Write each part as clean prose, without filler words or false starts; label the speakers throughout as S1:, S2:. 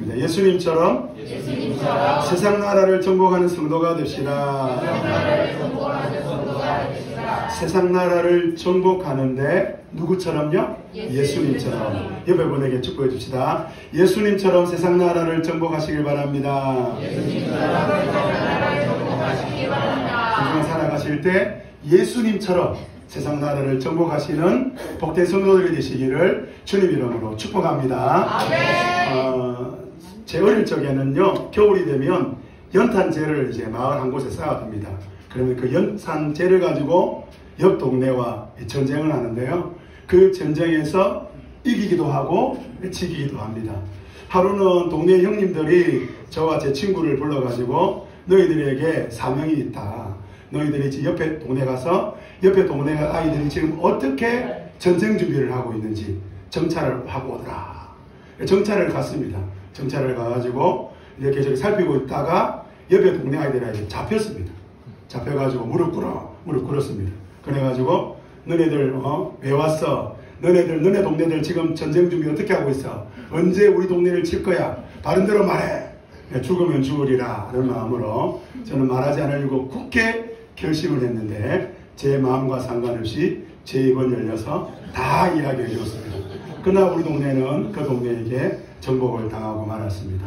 S1: 예수님처럼 세상 나라를 정복하는 성도가 됩시다. 세상 나라를 정복하는데 누구처럼요? 예수님처럼. 옆에 분에게 축복해 줍시다. 예수님처럼 세상 나라를 정복하시길 바랍니다. 인생 살아가실 때 예수님처럼 세상 나라를 정복하시는 복된 성도들이 되시기를 주님 이름으로 축복합니다. 제 어릴 적에는요, 겨울이 되면 연탄재를 이제 마을 한 곳에 쌓아둡니다. 그러면 그 연탄재를 가지고 옆 동네와 전쟁을 하는데요. 그 전쟁에서 이기기도 하고 지기기도 합니다. 하루는 동네 형님들이 저와 제 친구를 불러가지고 너희들에게 사명이 있다. 너희들이 옆에 동네 가서 옆에 동네 아이들이 지금 어떻게 전쟁 준비를 하고 있는지 정찰을 하고 오더라. 정찰을 갔습니다. 정찰을 가가지고 이렇게 저기 살피고 있다가 옆에 동네 아이들이 잡혔습니다. 잡혀가지고 무릎 꿇었습니다. 그래가지고 너네들 왜 왔어? 너네 동네들 지금 전쟁 준비 어떻게 하고 있어? 언제 우리 동네를 칠 거야? 바른대로 말해. 죽으면 죽으리라. 그런 마음으로 저는 말하지 않으려고 굳게 결심을 했는데 제 마음과 상관없이 제 입은 열려서 다 이야기해 주었습니다. 그러나 우리 동네는 그 동네에게 정복을 당하고 말았습니다.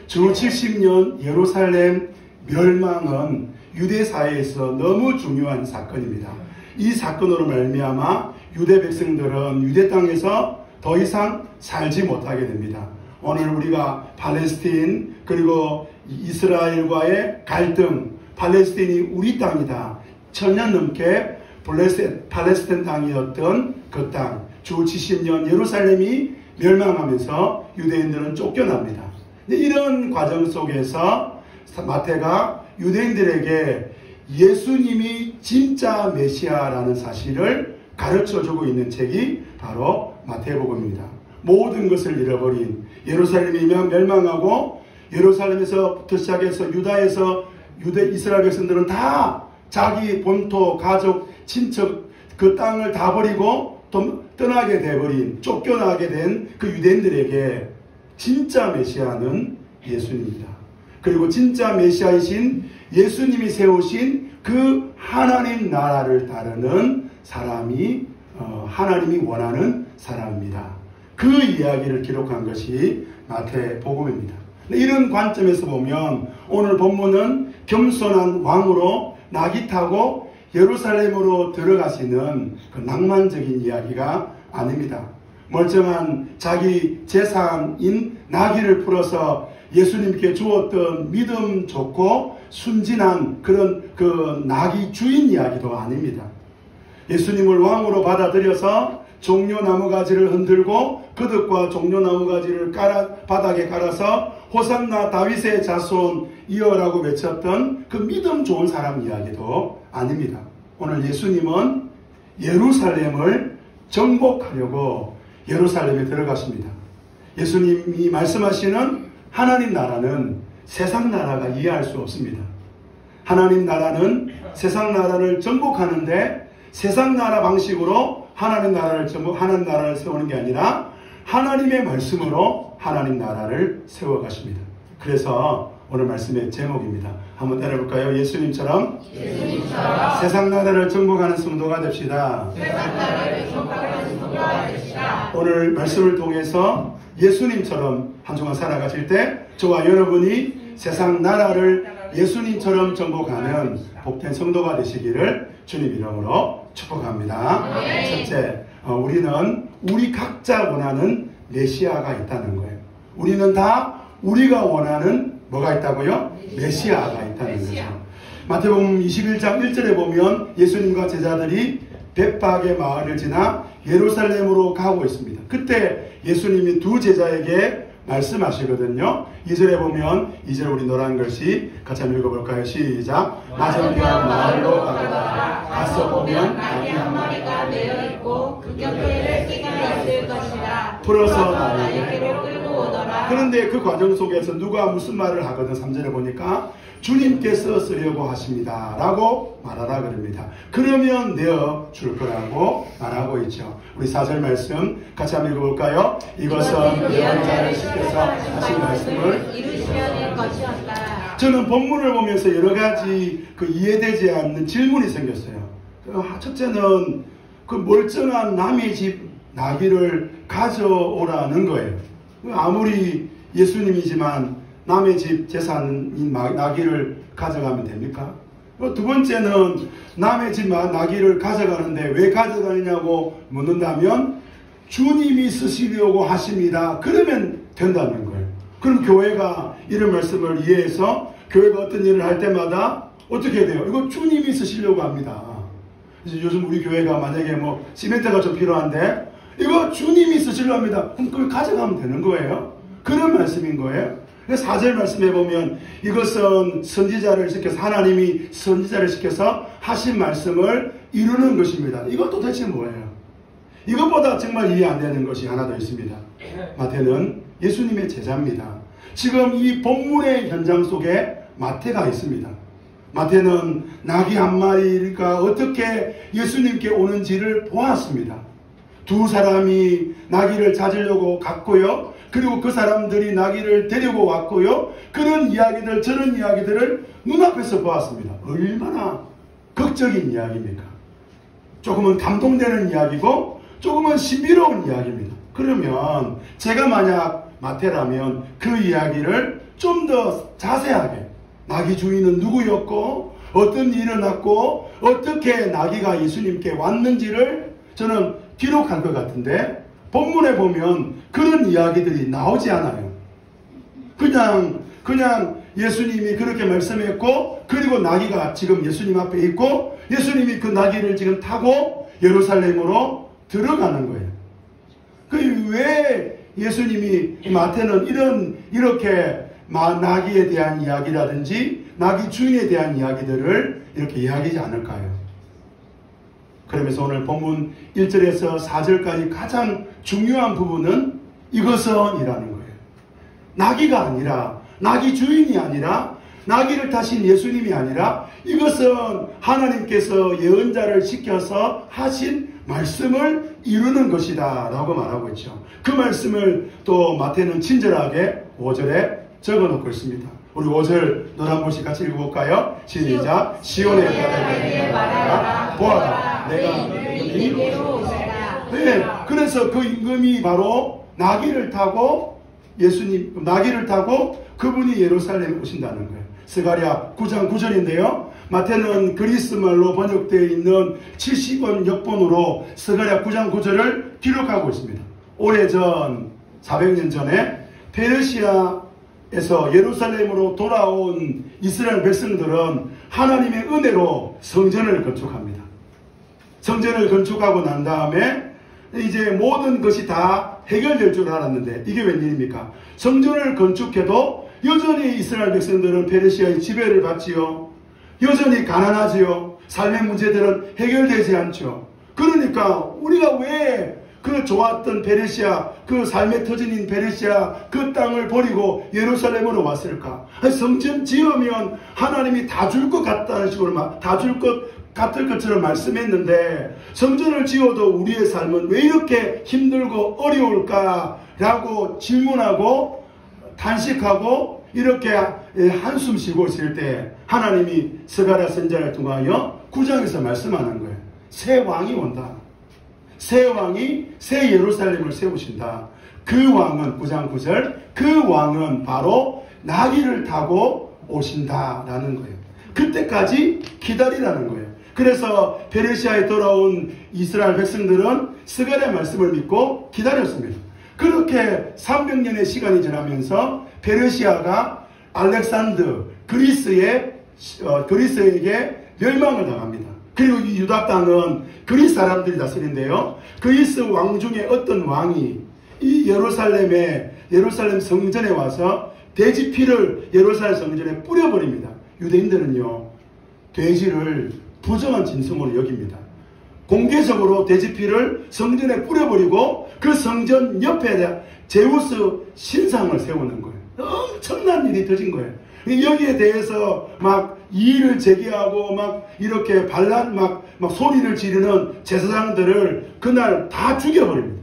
S1: 주 70년 예루살렘 멸망은 유대 사회에서 너무 중요한 사건입니다. 이 사건으로 말미암아 유대 백성들은 유대 땅에서 더 이상 살지 못하게 됩니다. 오늘 우리가 팔레스틴 그리고 이스라엘과의 갈등, 팔레스틴이 우리 땅이다. 1000년 넘게 팔레스틴 땅이었던 그 땅, 주 70년 예루살렘이 멸망하면서 유대인들은 쫓겨납니다. 이런 과정 속에서 마태가 유대인들에게 예수님이 진짜 메시아라는 사실을 가르쳐주고 있는 책이 바로 마태복음입니다. 모든 것을 잃어버린 예루살렘이 멸망하고 예루살렘에서부터 시작해서 이스라엘 백성들은 다 자기 본토, 가족, 친척 그 땅을 다 버리고 떠나게 돼버린, 쫓겨나게 된 그 유대인들에게 진짜 메시아는 예수님입니다. 그리고 진짜 메시아이신 예수님이 세우신 그 하나님 나라를 따르는 사람이 하나님이 원하는 사람입니다. 그 이야기를 기록한 것이 마태복음입니다. 이런 관점에서 보면 오늘 본문은 겸손한 왕으로 낙이 타고 예루살렘으로 들어가시는 그 낭만적인 이야기가 아닙니다. 멀쩡한 자기 재산인 나귀를 풀어서 예수님께 주었던 믿음 좋고 순진한 그런 그 나귀 주인 이야기도 아닙니다. 예수님을 왕으로 받아들여서 종려나무 가지를 흔들고 그릇과 종려나무 가지를 바닥에 깔아서 호산나 다윗의 자손 이어라고 외쳤던 그 믿음 좋은 사람 이야기도 아닙니다. 오늘 예수님은 예루살렘을 정복하려고 예루살렘에 들어가십니다. 예수님이 말씀하시는 하나님 나라는 세상 나라가 이해할 수 없습니다. 하나님 나라는 세상 나라를 정복하는데 세상 나라 방식으로 하나님 나라를 세우는 게 아니라 하나님의 말씀으로 하나님 나라를 세워가십니다. 그래서 오늘 말씀의 제목입니다. 한번 따라해볼까요? 예수님처럼 세상 나라를 정복하는 성도가 됩시다. 오늘 말씀을 통해서 예수님처럼 한 주간 살아가실 때 저와 여러분이 세상 나라를 예수님처럼 정복하는 복된 성도가 되시기를 주님 이름으로 축복합니다. 첫째, 우리는 우리 각자 원하는 메시아가 있다는 거예요. 우리는 다 우리가 원하는 뭐가 있다고요? 메시아가 있다는 거죠. 마태복음 21장 1절에 보면 예수님과 제자들이 벳박의 마을을 지나 예루살렘으로 가고 있습니다. 그때 예수님이 두 제자에게 말씀하시거든요. 2절에 보면 2절 우리 노란 글씨 같이 한번 읽어볼까요? 시작. 맞은편 마을로 가거라. 가서 보면 나귀 한 마리가 매여 있고 그 곁에 떼가 있을 것이다. 풀어서 나에게로 끌고
S2: 오더라.
S1: 그런데 그 과정 속에서 누가 무슨 말을 하거든. 3절에 보니까 주님께서 쓰려고 하십니다 라고 말하라 그럽니다. 그러면 내어 줄 거라고 말하고 있죠. 우리 4절 말씀 같이 한번 읽어볼까요? 이것은 예언자를 시켜서 하신 말씀을
S2: 이루셔야 될 것이었다.
S1: 저는 본문을 보면서 여러 가지 그 이해되지 않는 질문이 생겼어요. 첫째는 그 멀쩡한 남의 집 나귀를 가져오라는 거예요. 아무리 예수님이지만 남의 집 재산인 나귀를 가져가면 됩니까? 두 번째는 남의 집 나귀를 가져가는데 왜 가져가느냐고 묻는다면 주님이 쓰시려고 하십니다. 그러면 된다는 거예요. 그럼 교회가 이런 말씀을 이해해서 교회가 어떤 일을 할 때마다 어떻게 돼요? 이거 주님이 쓰시려고 합니다. 그래서 요즘 우리 교회가 만약에 뭐 시멘트가 좀 필요한데 이거 주님이 쓰시려고 합니다. 그럼 그걸 가져가면 되는 거예요. 그런 말씀인 거예요. 4절 말씀해 보면 이것은 선지자를 시켜서 하나님이 선지자를 시켜서 하신 말씀을 이루는 것입니다. 이건 도대체 뭐예요? 이것보다 정말 이해 안 되는 것이 하나 더 있습니다. 마태는 예수님의 제자입니다. 지금 이 본문의 현장 속에 마태가 있습니다. 마태는 나귀 한 마리가 어떻게 예수님께 오는지를 보았습니다. 두 사람이 나귀를 찾으려고 갔고요. 그리고 그 사람들이 나귀를 데리고 왔고요. 그런 이야기들, 저런 이야기들을 눈앞에서 보았습니다. 얼마나 극적인 이야기입니까? 조금은 감동되는 이야기고 조금은 신비로운 이야기입니다. 그러면 제가 만약 마태라면 그 이야기를 좀 더 자세하게 나귀 주인은 누구였고 어떤 일이 일어났고 어떻게 나귀가 예수님께 왔는지를 저는 기록할 것 같은데 본문에 보면 그런 이야기들이 나오지 않아요. 그냥 예수님이 그렇게 말씀했고 그리고 나귀가 지금 예수님 앞에 있고 예수님이 그 나귀를 지금 타고 예루살렘으로 들어가는 거예요. 왜 예수님이 마태는 이렇게 나귀에 대한 이야기라든지 나귀 주인에 대한 이야기들을 이렇게 이야기하지 않을까요? 그러면서 오늘 본문 1절에서 4절까지 가장 중요한 부분은 이것은 이라는 거예요. 나귀가 아니라 나귀 주인이 아니라 나귀를 타신 예수님이 아니라 이것은 하나님께서 예언자를 시켜서 하신 말씀을 이루는 것이다 라고 말하고 있죠. 그 말씀을 또 마태는 친절하게 5절에 적어놓고 있습니다. 우리 5절 노란 글씨 같이 읽어볼까요? 시작. 시온의 딸에게 말하라. 보아라. 내가
S2: 이대로 오시다.
S1: 네, 그래서 그 임금이 바로 나귀를 타고 나귀를 타고 그분이 예루살렘에 오신다는 거예요. 스가랴 9장 9절인데요. 마태는 그리스 말로 번역되어 있는 70원 역본으로 스가랴 9장 9절을 기록하고 있습니다. 오래전 400년 전에 페르시아에서 예루살렘으로 돌아온 이스라엘 백성들은 하나님의 은혜로 성전을 건축합니다. 성전을 건축하고 난 다음에 이제 모든 것이 다 해결될 줄 알았는데 이게 웬일입니까? 성전을 건축해도 여전히 이스라엘 백성들은 페르시아의 지배를 받지요. 여전히 가난하지요. 삶의 문제들은 해결되지 않죠. 그러니까 우리가 왜 그 좋았던 페르시아, 그 삶의 터전인 페르시아 그 땅을 버리고 예루살렘으로 왔을까? 성전 지으면 하나님이 다 줄 것 같다는 식으로 다 줄 것 같을 것처럼 말씀했는데 성전을 지어도 우리의 삶은 왜 이렇게 힘들고 어려울까라고 질문하고 탄식하고 이렇게 한숨 쉬고 있을 때 하나님이 스가랴 선지자를 통하여 9장에서 말씀하는 거예요. 새 왕이 온다. 새 왕이 새 예루살렘을 세우신다. 그 왕은 9장 9절 그 왕은 바로 나귀를 타고 오신다라는 거예요. 그때까지 기다리라는 거예요. 그래서 페르시아에 돌아온 이스라엘 백성들은 스가랴 말씀을 믿고 기다렸습니다. 그렇게 300년의 시간이 지나면서 페르시아가 알렉산더 그리스에게 멸망을 당합니다. 그리고 이 유다 땅은 그리스 사람들이 다스린데요. 그리스 왕 중에 어떤 왕이 이 예루살렘 성전에 와서 돼지 피를 예루살렘 성전에 뿌려버립니다. 유대인들은요 돼지를 부정한 짐승으로 여깁니다. 공개적으로 돼지 피를 성전에 뿌려버리고 그 성전 옆에 제우스 신상을 세우는 거예요. 엄청난 일이 터진 거예요. 여기에 대해서 막 이의를 제기하고 막 이렇게 반란 막 소리를 지르는 제사장들을 그날 다 죽여버립니다.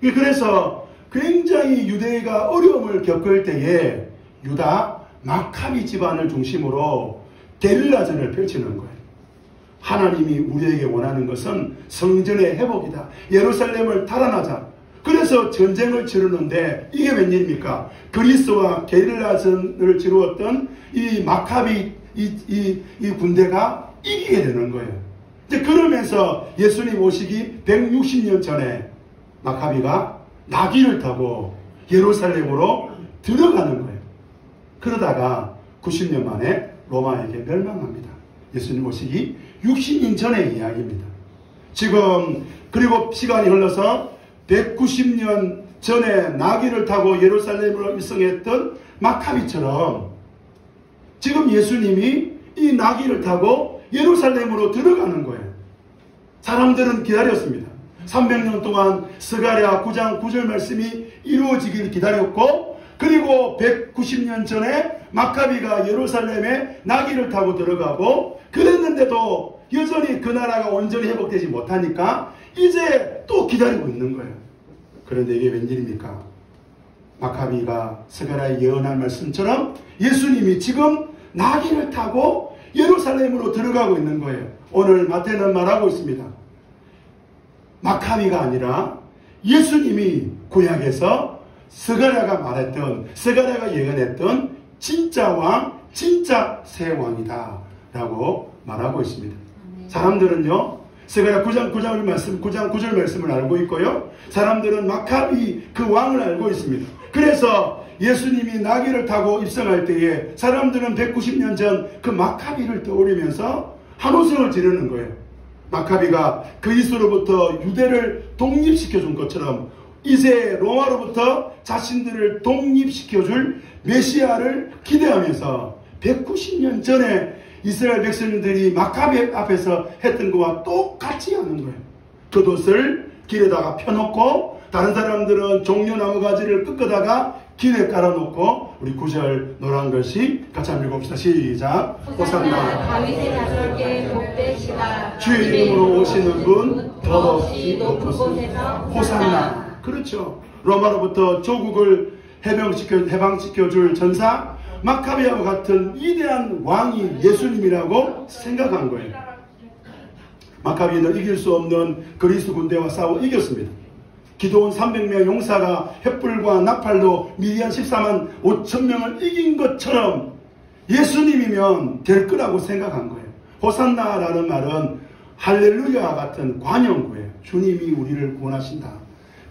S1: 그래서 굉장히 유대가 어려움을 겪을 때에 유다 마카비 집안을 중심으로 게릴라전을 펼치는 거예요. 하나님이 우리에게 원하는 것은 성전의 회복이다. 예루살렘을 달아나자. 그래서 전쟁을 치르는데 이게 웬일입니까? 그리스와 게릴라전을 치루었던 이 마카비 이 군대가 이기게 되는 거예요. 이제 그러면서 예수님 오시기 160년 전에 마카비가 나귀를 타고 예루살렘으로 들어가는 거예요. 그러다가 90년 만에 로마에게 멸망합니다. 예수님 오시기 60년 전의 이야기입니다. 지금 그리고 시간이 흘러서 190년 전에 나귀를 타고 예루살렘으로 입성했던 마카비처럼 지금 예수님이 이 나귀를 타고 예루살렘으로 들어가는 거예요. 사람들은 기다렸습니다. 300년 동안 스가랴 9장 9절 말씀이 이루어지기를 기다렸고, 그리고 190년 전에 마카비가 예루살렘에 나귀를 타고 들어가고, 그랬는데도 여전히 그 나라가 온전히 회복되지 못하니까 이제 또 기다리고 있는 거예요. 그런데 이게 웬일입니까? 마카비가 스가랴에 예언한 말씀처럼 예수님이 지금 나귀를 타고 예루살렘으로 들어가고 있는 거예요. 오늘 마태는 말하고 있습니다. 마카비가 아니라 예수님이 구약에서 스가랴가 예언했던 진짜 왕, 진짜 새 왕이다 라고 말하고 있습니다. 사람들은요, 스가랴 9장 9절 말씀을 알고 있고요, 사람들은 마카비 그 왕을 알고 있습니다. 그래서 예수님이 나귀를 타고 입성할 때에 사람들은 190년 전 그 마카비를 떠올리면서 한호성을 지르는 거예요. 마카비가 그리스로부터 유대를 독립시켜준 것처럼 이제 로마로부터 자신들을 독립시켜줄 메시아를 기대하면서 190년 전에 이스라엘 백성들이 마카비 앞에서 했던 것과 똑같이 하는 거예요. 겉옷을 길에다가 펴놓고 다른 사람들은 종려나무 가지를 꺾어다가 길에 깔아놓고, 우리 9절 노란 글씨 같이 한번 읽읍시다. 시작. 호산나
S2: 다윗의 자손께 복되시다.
S1: 주의 이름으로 오시는 분 더없이 높은 곳에서 호산나. 그렇죠. 로마로부터 조국을 해방시켜줄 전사 마카비아와 같은 위대한 왕이 예수님이라고 생각한 거예요. 마카비는 이길 수 없는 그리스 군대와 싸워 이겼습니다. 기도원 300명 용사가 횃불과 나팔로 미디안 14만 5천 명을 이긴 것처럼 예수님이면 될 거라고 생각한 거예요. 호산나라는 말은 할렐루야 같은 관용구예요. 주님이 우리를 구원하신다.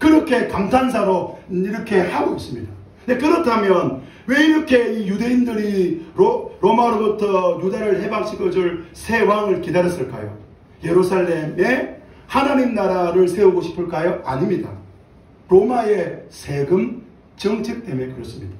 S1: 그렇게 감탄사로 이렇게 하고 있습니다. 근데 그렇다면 왜 이렇게 이 유대인들이 로마로부터 유다를 해방시켜줄 새 왕을 기다렸을까요? 예루살렘에 하나님 나라를 세우고 싶을까요? 아닙니다. 로마의 세금 정책 때문에 그렇습니다.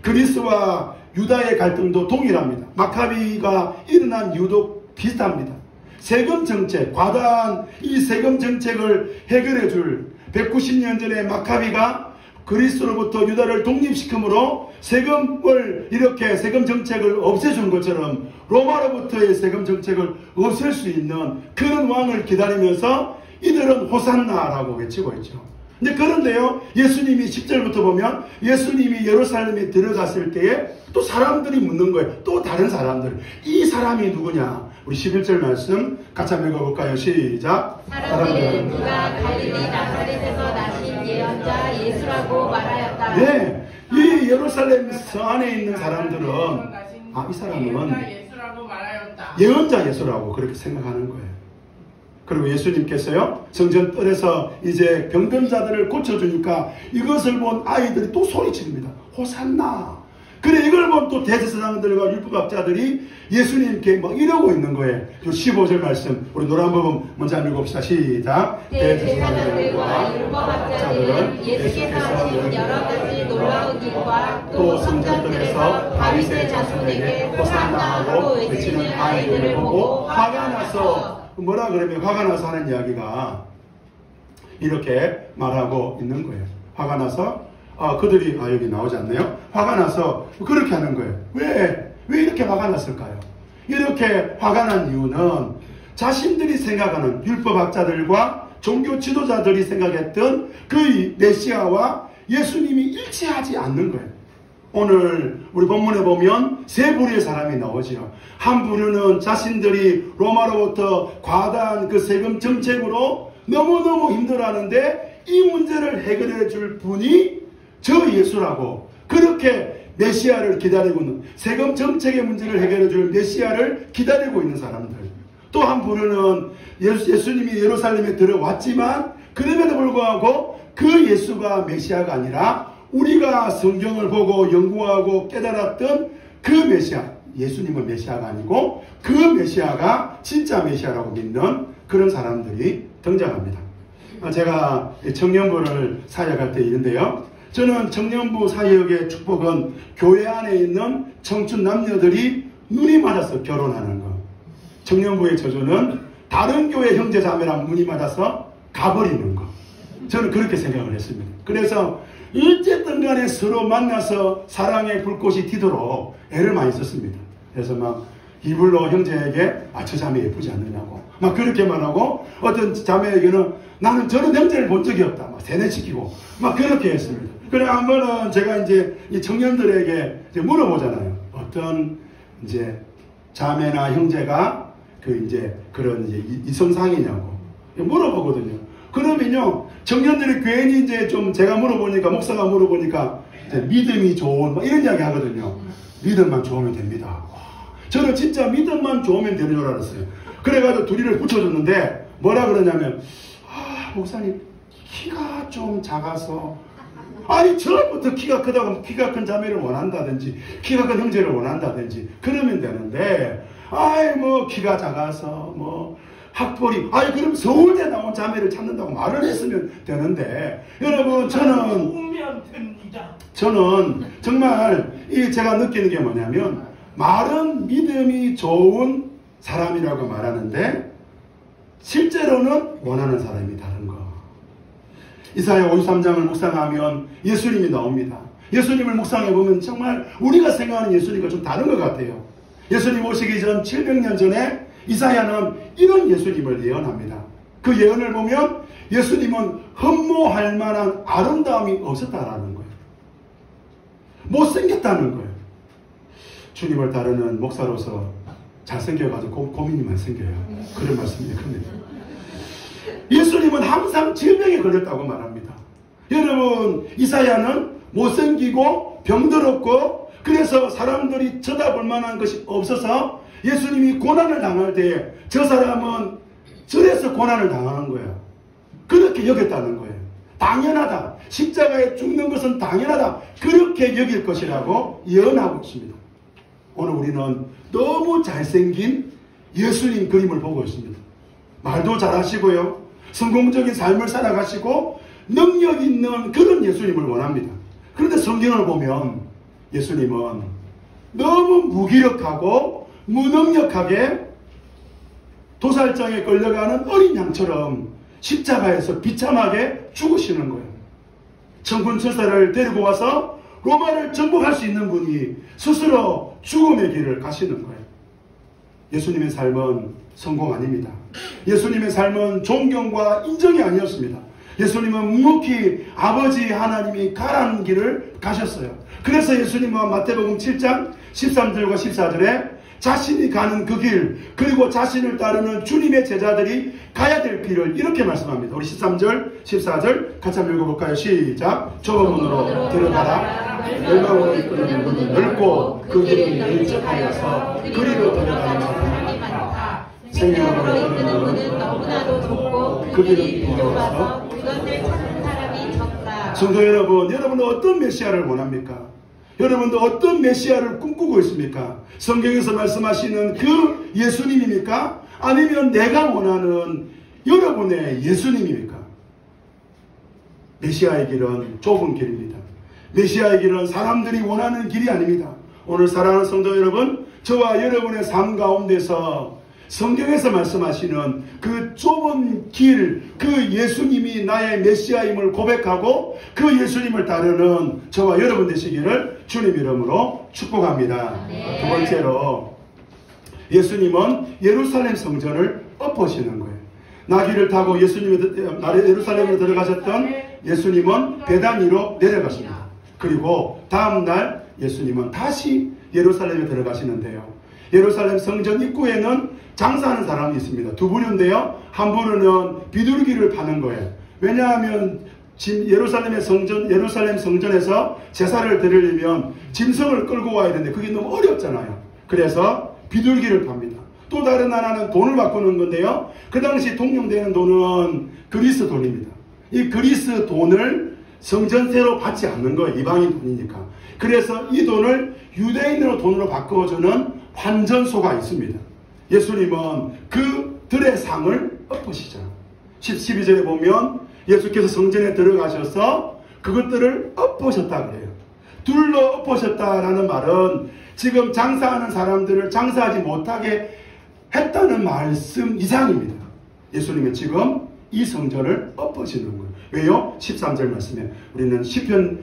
S1: 그리스와 유다의 갈등도 동일합니다. 마카비가 일어난 이유도 비슷합니다. 세금 정책, 과다한 이 세금 정책을 해결해 줄 190년 전에 마카비가 그리스로부터 유다를 독립시킴으로 세금 정책을 없애준 것처럼 로마로부터의 세금 정책을 없앨 수 있는 그런 왕을 기다리면서 이들은 호산나라고 외치고 있죠. 근데 그런데요, 예수님이 10절부터 보면 예수님이 예루살렘에 들어갔을 때에 또 사람들이 묻는 거예요. 또 다른 사람들. 이 사람이 누구냐? 우리 11절 말씀 같이 한번 읽어볼까요? 시작.
S2: 사람들은 그가 갈릴리 나사렛에서 나신 예언자 예수라고 말하였다.
S1: 네, 이 예루살렘 성 안에 있는 사람들은 이 사람은 예언자 예수라고 그렇게 생각하는 거예요. 그리고 예수님께서요, 성전 뜰에서 이제 병든 자들을 고쳐주니까 이것을 본 아이들이 또 소리칩니다. 호산나. 그래, 이걸 본 또 대제사장들과 율법학자들이 예수님께 막 이러고 있는 거예요. 15절 말씀, 우리 노란 부분 먼저 한번 읽읍시다. 시작.
S2: 대제사장들과 율법학자들은 예수께서 하신 여러 가지 놀라운 일과 또 성전뜰에서 다윗의 자손에게 호산나하고 외치는 아이들을 보고 화가 나서,
S1: 뭐라 그러면 화가 나서 하는 이야기가 이렇게 말하고 있는 거예요. 화가 나서 그들이 여기 나오지 않네요. 화가 나서 그렇게 하는 거예요. 왜 이렇게 화가 났을까요? 이렇게 화가 난 이유는 자신들이 생각하는 율법학자들과 종교 지도자들이 생각했던 그 메시아와 예수님이 일치하지 않는 거예요. 오늘 우리 본문에 보면 세 부류의 사람이 나오지요. 한 부류는 자신들이 로마로부터 과다한 그 세금 정책으로 너무너무 힘들어하는데 이 문제를 해결해 줄 분이 저 예수라고 그렇게 메시아를 기다리고 있는, 세금 정책의 문제를 해결해 줄 메시아를 기다리고 있는 사람들. 또 한 부류는 예수님이 예루살렘에 들어왔지만 그럼에도 불구하고 그 예수가 메시아가 아니라 우리가 성경을 보고 연구하고 깨달았던 그 메시아, 예수님은 메시아가 아니고 그 메시아가 진짜 메시아라고 믿는 그런 사람들이 등장합니다. 제가 청년부를 사역할 때 있는데요. 저는 청년부 사역의 축복은 교회 안에 있는 청춘 남녀들이 눈이 맞아서 결혼하는 것. 청년부의 저주는 다른 교회 형제 자매랑 눈이 맞아서 가버리는 것. 저는 그렇게 생각을 했습니다. 그래서 어쨌든 간에 서로 만나서 사랑의 불꽃이 튀도록 애를 많이 썼습니다. 그래서 막 이불로 형제에게 저 자매 예쁘지 않느냐고 막 그렇게만 하고, 어떤 자매에게는 나는 저런 형제를 본 적이 없다 막 세뇌시키고 막 그렇게 했습니다. 그래 한 번은 제가 이제 이 청년들에게 이제 물어보잖아요. 어떤 이제 자매나 형제가 그런 이성상이냐고 물어보거든요. 그러면요, 청년들이 괜히 이제 좀 제가 물어보니까, 목사가 물어보니까 이제 믿음이 좋은 뭐 이런 이야기 하거든요. 믿음만 좋으면 됩니다. 저는 진짜 믿음만 좋으면 되는 줄 알았어요. 그래가지고 둘이를 붙여줬는데 뭐라 그러냐면, 목사님 키가 좀 작아서, 아니 처음부터 키가 크다고 키가 큰 자매를 원한다든지 키가 큰 형제를 원한다든지 그러면 되는데, 뭐 키가 작아서 뭐 학벌이, 그럼 서울대 나온 자매를 찾는다고 말을 했으면 되는데, 여러분 저는 정말 제가 느끼는 게 뭐냐면, 말은 믿음이 좋은 사람이라고 말하는데 실제로는 원하는 사람이 다른 거. 이사야 53장을 묵상하면 예수님이 나옵니다. 예수님을 묵상해보면 정말 우리가 생각하는 예수님과 좀 다른 것 같아요. 예수님 오시기 전 700년 전에 이사야는 이런 예수님을 예언합니다. 그 예언을 보면 예수님은 흠모할 만한 아름다움이 없었다라는 거예요. 못생겼다는 거예요. 주님을 따르는 목사로서 잘생겨가지고 고민이 생겨요. 그런 말씀이 큽니다. 예수님은 항상 질병에 걸렸다고 말합니다. 여러분, 이사야는 못생기고 병들었고 그래서 사람들이 쳐다볼 만한 것이 없어서 예수님이 고난을 당할 때 저 사람은 절에서 고난을 당하는 거예요. 그렇게 여겼다는 거예요. 당연하다. 십자가에 죽는 것은 당연하다. 그렇게 여길 것이라고 예언하고 있습니다. 오늘 우리는 너무 잘생긴 예수님 그림을 보고 있습니다. 말도 잘하시고요. 성공적인 삶을 살아가시고 능력 있는 그런 예수님을 원합니다. 그런데 성경을 보면 예수님은 너무 무기력하고 무능력하게 도살장에 끌려가는 어린 양처럼 십자가에서 비참하게 죽으시는 거예요. 천군 천사를 데리고 와서 로마를 정복할 수 있는 분이 스스로 죽음의 길을 가시는 거예요. 예수님의 삶은 성공 아닙니다. 예수님의 삶은 존경과 인정이 아니었습니다. 예수님은 묵묵히 아버지 하나님이 가라는 길을 가셨어요. 그래서 예수님은 마태복음 7장 13절과 14절에 자신이 가는 그 길, 그리고 자신을 따르는 주님의 제자들이 가야 될 길을 이렇게 말씀합니다. 우리 13절, 14절 같이 한번 읽어볼까요? 시작. 좁은 문으로 들어가라. 멸망으로 이끄는 문은 넓고 그 길이 널찍하여서 그리로 들어가는 사람이 많다. 생명으로 이끄는 문은 너무나도 좁고 그 길이 좁아서 그것을 찾는 사람이 적다. 성도 여러분, 여러분은 어떤 메시아를 원합니까? 여러분도 어떤 메시아를 꿈꾸고 있습니까? 성경에서 말씀하시는 그 예수님입니까? 아니면 내가 원하는 여러분의 예수님입니까? 메시아의 길은 좁은 길입니다. 메시아의 길은 사람들이 원하는 길이 아닙니다. 오늘 사랑하는 성도 여러분, 저와 여러분의 삶 가운데서 성경에서 말씀하시는 그 좁은 길, 그 예수님이 나의 메시아임을 고백하고 그 예수님을 따르는 저와 여러분 되시기를 주님 이름으로 축복합니다. 두 번째로 예수님은 예루살렘 성전을 엎으시는 거예요. 나귀를 타고 예루살렘으로 들어가셨던 예수님은 베단 위로 내려가십니다. 그리고 다음날 예수님은 다시 예루살렘에 들어가시는데요. 예루살렘 성전 입구에는 장사하는 사람이 있습니다. 두 분인데요. 한 분은 비둘기를 파는 거예요. 왜냐하면 예루살em 성전에서 제사를 드리려면 짐승을 끌고 와야 되는데 그게 너무 어렵잖아요. 그래서 비둘기를 팝니다. 또 다른 하나는 돈을 바꾸는 건데요. 그 당시 통용되는 돈은 그리스 돈입니다. 이 그리스 돈을 성전세로 받지 않는 거예요. 이방인 돈이니까. 그래서 이 돈을 유대인으로 돈으로 바꿔주는 환전소가 있습니다. 예수님은 그들의 상을 엎으시죠. 12절에 보면 예수께서 성전에 들어가셔서 그것들을 엎으셨다 그래요. 둘러 엎으셨다라는 말은 지금 장사하는 사람들을 장사하지 못하게 했다는 말씀 이상입니다. 예수님은 지금 이 성전을 엎으시는 거예요. 왜요? 13절 말씀에 우리는 시편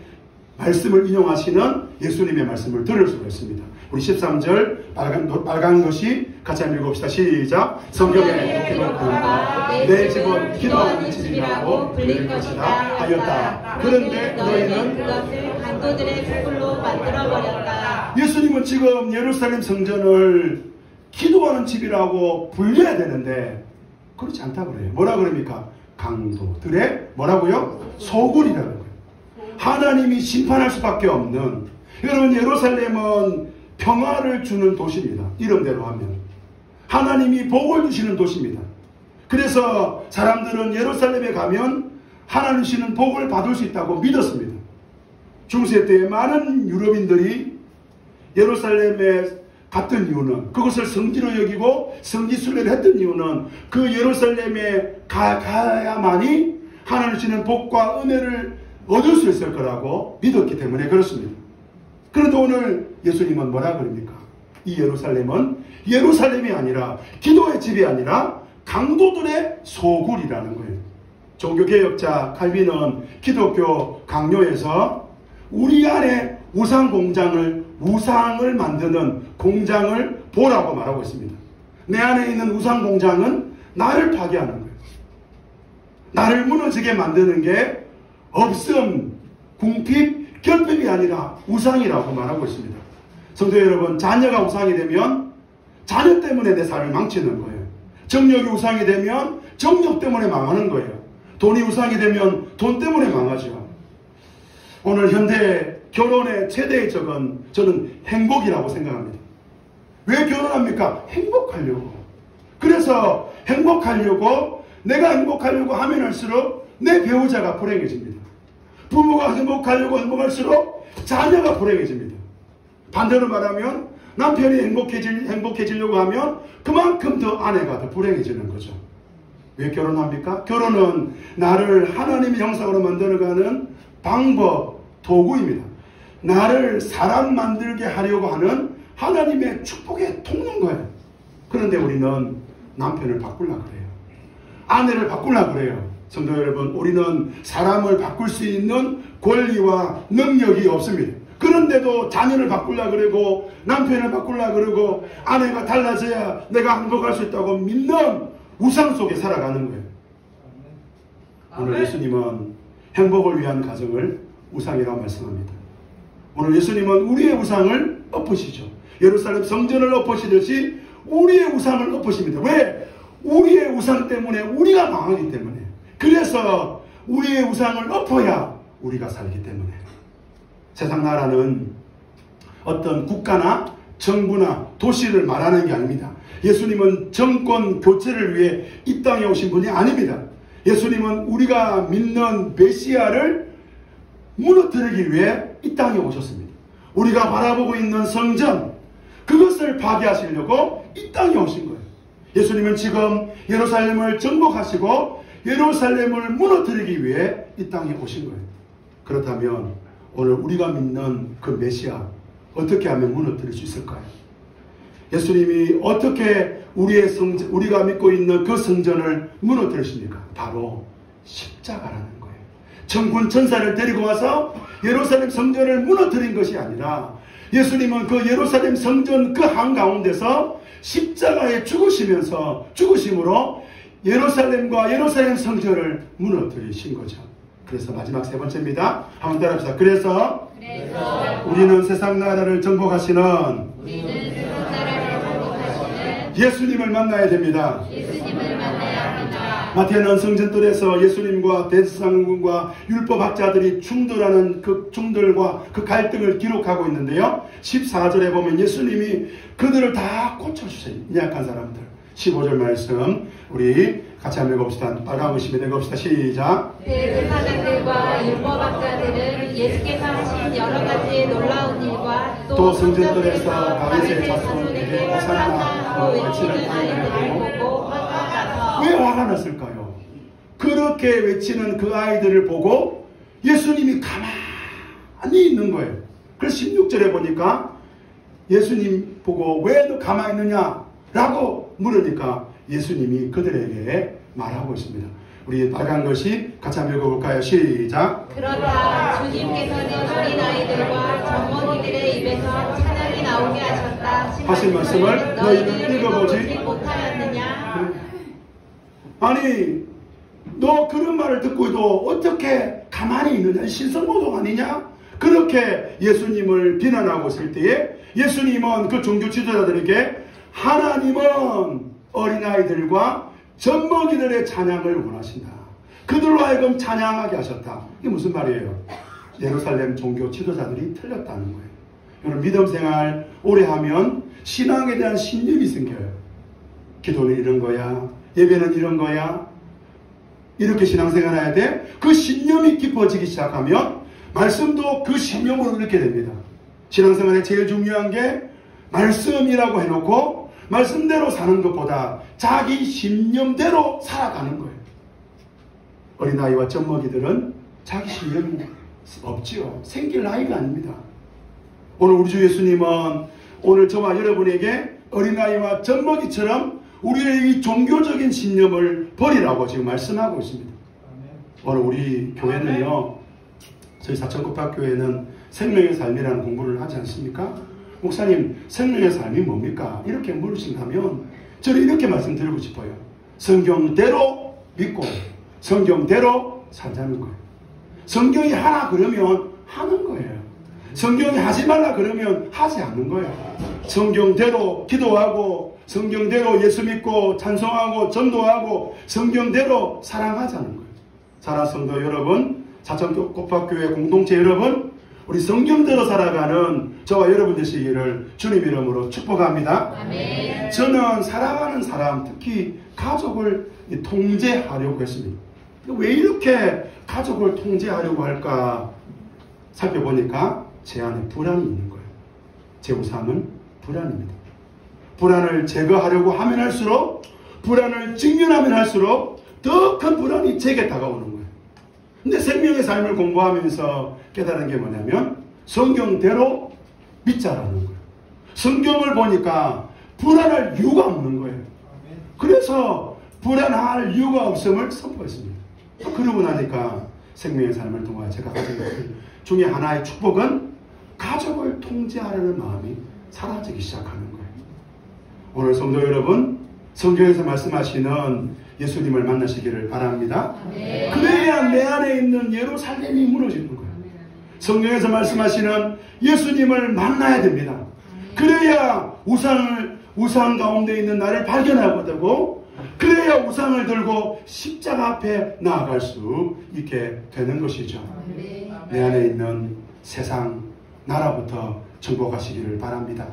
S1: 말씀을 인용하시는 예수님의 말씀을 들을 수가 있습니다. 우리 13절 빨간 것이 같이 한번 읽읍시다. 시작. 성경에 기록하노라 내 집은 기도하는 집이라고 불릴 것이다 하였다. 그런데 너희는
S2: 그것을 강도들의 숯불로 만들어버렸다.
S1: 예수님은 지금 예루살렘 성전을 기도하는 집이라고 불려야 되는데 그렇지 않다고 그래요. 뭐라 그럽니까? 강도들의 뭐라고요? 소굴이라는 거예요. 하나님이 심판할 수밖에 없는, 여러분 예루살렘은 평화를 주는 도시입니다. 이름대로 하면 하나님이 복을 주시는 도시입니다. 그래서 사람들은 예루살렘에 가면 하나님 주시는 복을 받을 수 있다고 믿었습니다. 중세 때에 많은 유럽인들이 예루살렘에 갔던 이유는, 그것을 성지로 여기고 성지순례를 했던 이유는 그 예루살렘에 가야만이 하나님 주시는 복과 은혜를 얻을 수 있을 거라고 믿었기 때문에 그렇습니다. 그런데 오늘 예수님은 뭐라 그럽니까? 이 예루살렘은 예루살렘이 아니라, 기도의 집이 아니라 강도들의 소굴이라는 거예요. 종교개혁자 칼빈은 기독교 강요에서 우리 안에 우상을 만드는 공장을 보라고 말하고 있습니다. 내 안에 있는 우상 공장은 나를 파괴하는 거예요. 나를 무너지게 만드는 게 없음, 궁핍, 결핍이 아니라 우상이라고 말하고 있습니다. 성도 여러분, 자녀가 우상이 되면 자녀 때문에 내 삶을 망치는 거예요. 정력이 우상이 되면 정력 때문에 망하는 거예요. 돈이 우상이 되면 돈 때문에 망하죠. 오늘 현대 결혼의 최대의 적은 저는 행복이라고 생각합니다. 왜 결혼합니까? 행복하려고. 그래서 행복하려고, 내가 행복하려고 하면 할수록 내 배우자가 불행해집니다. 부모가 행복할수록 자녀가 불행해집니다. 반대로 말하면 남편이 행복해지려고 하면 그만큼 더 아내가 더 불행해지는 거죠. 왜 결혼합니까? 결혼은 나를 하나님의 형상으로 만들어가는 방법, 도구입니다. 나를 사람 만들게 하려고 하는 하나님의 축복의 통로인 거예요. 그런데 우리는 남편을 바꾸려고 그래요. 아내를 바꾸려고 그래요. 성도 여러분, 우리는 사람을 바꿀 수 있는 권리와 능력이 없습니다. 그런데도 자녀를 바꾸려고 그러고 남편을 바꾸려고 그러고 아내가 달라져야 내가 행복할 수 있다고 믿는 우상 속에 살아가는 거예요. 오늘 예수님은 행복을 위한 가정을 우상이라고 말씀합니다. 오늘 예수님은 우리의 우상을 엎으시죠. 예루살렘 성전을 엎으시듯이 우리의 우상을 엎으십니다. 왜? 우리의 우상 때문에 우리가 망하기 때문에. 그래서 우리의 우상을 엎어야 우리가 살기 때문에. 세상 나라는 어떤 국가나 정부나 도시를 말하는 게 아닙니다. 예수님은 정권 교체를 위해 이 땅에 오신 분이 아닙니다. 예수님은 우리가 믿는 메시아를 무너뜨리기 위해 이 땅에 오셨습니다. 우리가 바라보고 있는 성전, 그것을 파괴하시려고 이 땅에 오신 거예요. 예수님은 지금 예루살렘을 정복하시고 예루살렘을 무너뜨리기 위해 이 땅에 오신 거예요. 그렇다면 오늘 우리가 믿는 그 메시아 어떻게 하면 무너뜨릴 수 있을까요? 예수님이 어떻게 우리가 믿고 있는 그 성전을 무너뜨리십니까? 바로 십자가라는 거예요. 천군 천사를 데리고 와서 예루살렘 성전을 무너뜨린 것이 아니라 예수님은 그 예루살렘 성전 그 한가운데서 십자가에 죽으심으로 예루살렘과 예루살렘 성전을 무너뜨리신 거죠. 그래서 마지막 세 번째입니다. 한번 따라합시다. 그래서 우리는 세상 나라를 정복하시는 예수님을 만나야 됩니다. 마태는 성전뜰에서 예수님과 대제사장과 율법학자들이 충돌하는 그 충돌과 그 갈등을 기록하고 있는데요. 14절에 보면 예수님이 그들을 다 고쳐주세요. 약한 사람들. 15절 말씀 우리 같이 한번 읽어봅시다. 빨간 글씨에 읽어봅시다. 시작.
S2: 대제사장들과 율법학자들은 예수께서 하신 여러 가지 놀라운 일과
S1: 또 성전뜰에서 다윗의 자손에게 호산나 외치는 아이들을 보고 화가 나서 왜 화가 났을까요? 그렇게 외치는 그 아이들을 보고 예수님이 가만히 있는 거예요. 그래서 16절에 보니까 예수님 보고 왜 너 가만히 있느냐 라고 물으니까 예수님이 그들에게 말하고 있습니다. 우리 빨간 것이 같이 한번 읽어볼까요? 시작.
S2: 그러나 주님께서는 어린아이들과 젖먹이들의 입에서 찬양이 나오게 하셨다
S1: 하신 말씀을 너희는 읽어보지
S2: 못하였느냐?
S1: 아니 너 그런 말을 듣고도 어떻게 가만히 있느냐? 신성모독 아니냐? 그렇게 예수님을 비난하고 있을 때에 예수님은 그 종교 지도자들에게 하나님은 어린아이들과 젖먹이들의 찬양을 원하신다. 그들로 하여금 찬양하게 하셨다. 이게 무슨 말이에요? 예루살렘 종교 지도자들이 틀렸다는 거예요. 여러분 믿음 생활 오래 하면 신앙에 대한 신념이 생겨요. 기도는 이런 거야. 예배는 이런 거야. 이렇게 신앙생활 해야 돼. 그 신념이 깊어지기 시작하면 말씀도 그 신념으로 읽게 됩니다. 신앙생활에 제일 중요한 게 말씀이라고 해놓고 말씀대로 사는 것보다 자기 신념대로 살아가는 거예요. 어린아이와 젖먹이들은 자기 신념이 없지요. 생길 나이가 아닙니다. 오늘 우리 주 예수님은 오늘 저와 여러분에게 어린아이와 젖먹이처럼 우리의 이 종교적인 신념을 버리라고 지금 말씀하고 있습니다. 오늘 우리 교회는요, 저희 사천국밥교회는 생명의 삶이라는 공부를 하지 않습니까? 목사님, 생명의 삶이 뭡니까? 이렇게 물으신다면 저는 이렇게 말씀드리고 싶어요. 성경대로 믿고 성경대로 살자는 거예요. 성경이 하라 그러면 하는 거예요. 성경이 하지 말라 그러면 하지 않는 거예요. 성경대로 기도하고 성경대로 예수 믿고 찬송하고 전도하고 성경대로 사랑하자는 거예요. 사랑하는 성도 여러분, 사천국밥교회 공동체 여러분, 우리 성경대로 살아가는 저와 여러분 되시기를 주님 이름으로 축복합니다. 아멘. 저는 사랑하는 사람, 특히 가족을 통제하려고 했습니다. 왜 이렇게 가족을 통제하려고 할까 살펴보니까 제 안에 불안이 있는 거예요. 제 우상은 불안입니다. 불안을 제거하려고 하면 할수록, 불안을 직면하면 할수록 더 큰 불안이 제게 다가오는 거예요. 근데 생명의 삶을 공부하면서 깨달은 게 뭐냐면 성경대로 믿자라는 거예요. 성경을 보니까 불안할 이유가 없는 거예요. 그래서 불안할 이유가 없음을 선포했습니다. 그러고 나니까 생명의 삶을 통하여 제가 가진 것 중에 하나의 축복은 가족을 통제하려는 마음이 사라지기 시작하는 거예요. 오늘 성도 여러분, 성경에서 말씀하시는 예수님을 만나시기를 바랍니다. 네. 그래야 내 안에 있는 예루살렘이 무너지는 거예요. 성경에서 말씀하시는 예수님을 만나야 됩니다. 그래야 우상 가운데 있는 나를 발견하게 되고, 그래야 우상을 들고 십자가 앞에 나아갈 수 있게 되는 것이죠. 내 안에 있는 세상 나라부터 정복하시기를 바랍니다.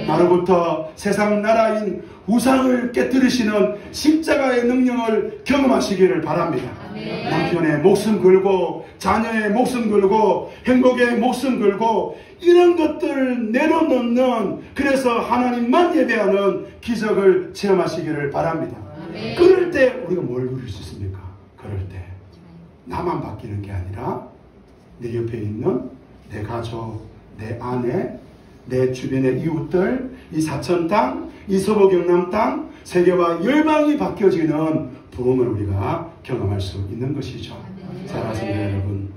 S1: 나로부터 세상 나라인 우상을 깨뜨리시는 십자가의 능력을 경험하시기를 바랍니다. 남편의 목숨 걸고 자녀의 목숨 걸고 행복의 목숨 걸고 이런 것들 내려놓는, 그래서 하나님만 예배하는 기적을 체험하시기를 바랍니다. 그럴 때 우리가 뭘 누릴 수 있습니까? 그럴 때 나만 바뀌는 게 아니라 내 옆에 있는 내 가족, 내 아내, 내 주변의 이웃들, 이 사천 땅, 이 서부 경남 땅, 세계와 열방이 바뀌어지는 부흥을 우리가 경험할 수 있는 것이죠. 사랑하는 성도 여러분,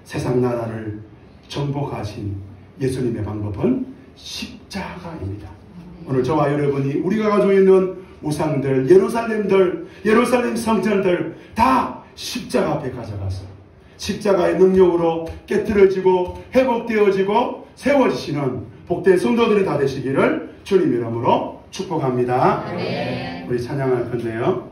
S1: 세상 나라를 정복하신 예수님의 방법은 십자가입니다. 오늘 저와 여러분이 우리가 가지고 있는 우상들, 예루살렘 성전들 다 십자가 앞에 가져가서 십자가의 능력으로 깨트려지고 회복되어지고 세워지시는 복된 성도들이 다 되시기를 주님 이름으로 축복합니다. 우리 찬양할 건데요.